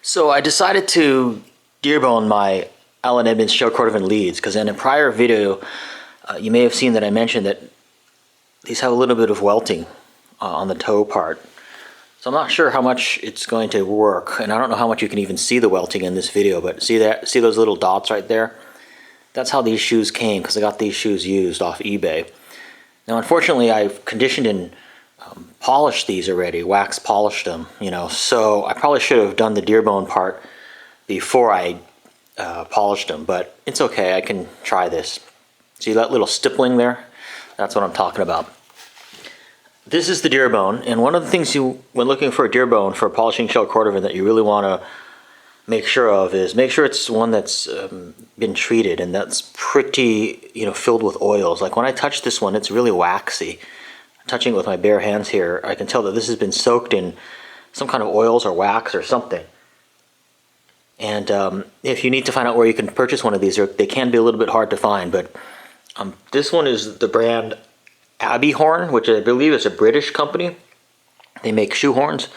So I decided to dearbone my Allen Edmonds shell Cordovan leads because in a prior video you may have seen that I mentioned that these have a little bit of welting on the toe part. So I'm not sure how much it's going to work, and I don't know how much you can even see the welting in this video, but see those little dots right there? That's how these shoes came, because I got these shoes used off eBay. Now unfortunately I've conditioned and polished these already, wax polished them, so I probably should have done the dearbone part before I polished them, but it's okay, I can try this. See that little stippling there? That's what I'm talking about. This is the dearbone, and one of the things when looking for a dearbone for a polishing shell Cordovan that you really want to make sure of is make sure it's one that's been treated and that's pretty, filled with oils. Like when I touch this one, it's really waxy. Touching it with my bare hands here, I can tell that this has been soaked in some kind of oils or wax or something. And if you need to find out where you can purchase one of these, they can be a little bit hard to find, but this one is the brand Abbeyhorn, which I believe is a British company. They make shoe horns,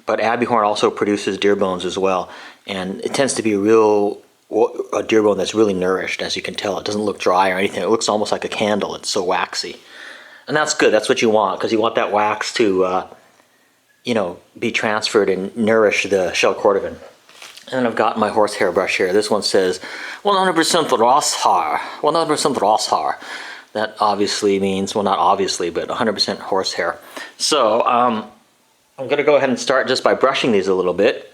but Abbeyhorn also produces dearbones as well, and it tends to be a dearbone that's really nourished. As you can tell, it doesn't look dry or anything. It looks almost like a candle. It's so waxy, and that's good. That's what you want, because you want that wax to be transferred and nourish the shell Cordovan. And then I've got my horsehair brush here. This one says 100% Ross Haar. 100% Ross Haar. That obviously means, well, not obviously, but 100% horsehair. So I'm going to go ahead and start just by brushing these a little bit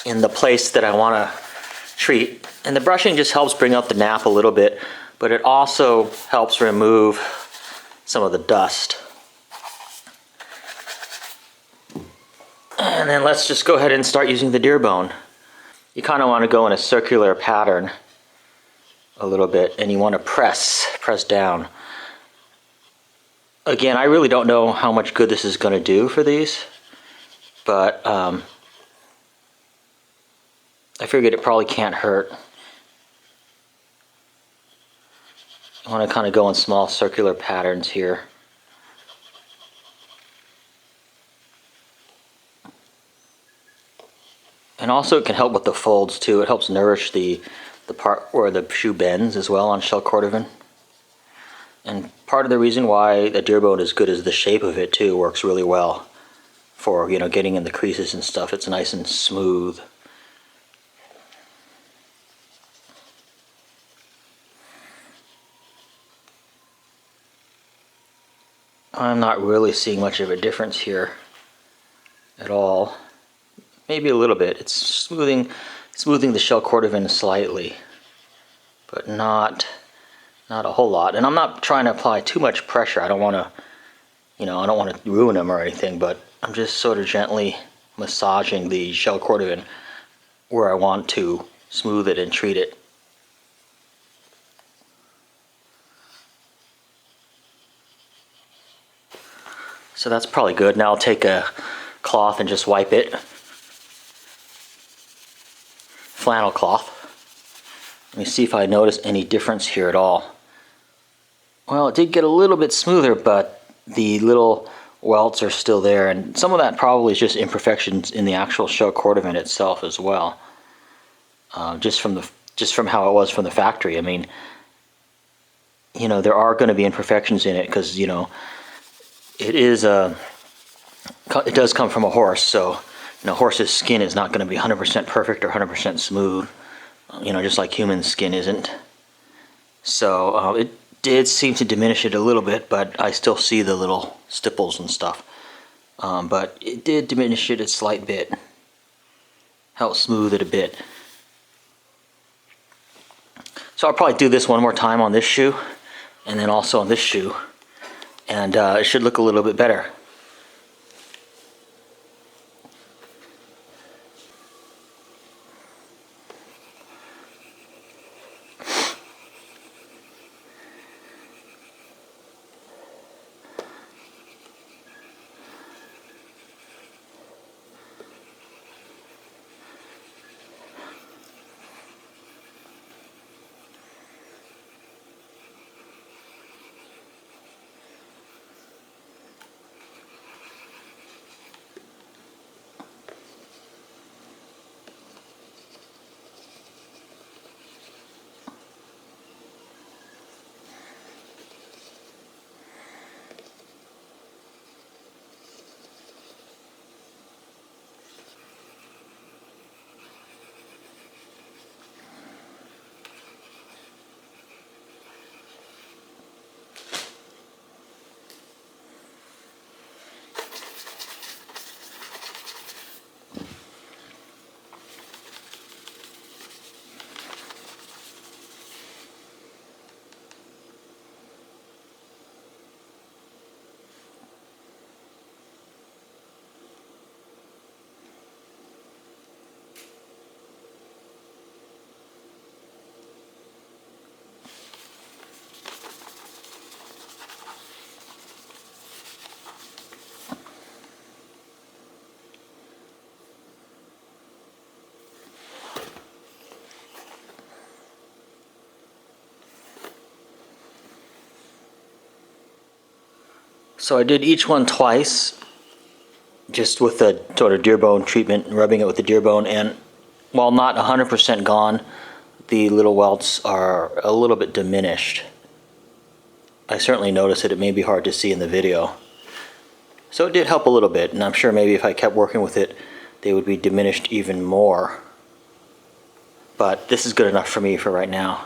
in the place that I want to treat. And the brushing just helps bring out the nap a little bit, but it also helps remove some of the dust. And then let's just go ahead and start using the dearbone. You kind of want to go in a circular pattern a little bit, and you want to press down. Again, I really don't know how much good this is going to do for these, but I figured it probably can't hurt. I want to kind of go in small circular patterns here. And also it can help with the folds too. It helps nourish the part where the shoe bends as well on shell Cordovan. And part of the reason why the dearbone is good is the shape of it too. Works really well for getting in the creases and stuff. It's nice and smooth. I'm not really seeing much of a difference here at all. Maybe a little bit. It's smoothing the shell Cordovan slightly, but not a whole lot. And I'm not trying to apply too much pressure. I don't want to, I don't want to ruin them or anything, but I'm just sort of gently massaging the shell Cordovan where I want to smooth it and treat it. So that's probably good. Now I'll take a cloth and just wipe it. Flannel cloth. Let me see if I notice any difference here at all. Well, it did get a little bit smoother, but the little welts are still there, and some of that probably is just imperfections in the actual shell Cordovan itself as well. Just from how it was from the factory. I mean, there are going to be imperfections in it because it does come from a horse, so horse's skin is not going to be 100% perfect or 100% smooth, just like human skin isn't. So it did seem to diminish it a little bit, but I still see the little stipples and stuff. But it did diminish it a slight bit, help smooth it a bit. So I'll probably do this one more time on this shoe, and then also on this shoe, and it should look a little bit better. So I did each one twice, just with the sort of deer bone treatment, rubbing it with the deer bone, and while not 100% gone, the little welts are a little bit diminished. I certainly noticed it. It may be hard to see in the video. So it did help a little bit, and I'm sure maybe if I kept working with it, they would be diminished even more. But this is good enough for me for right now.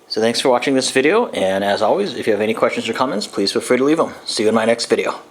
So thanks for watching this video, and as always, if you have any questions or comments, please feel free to leave them. See you in my next video.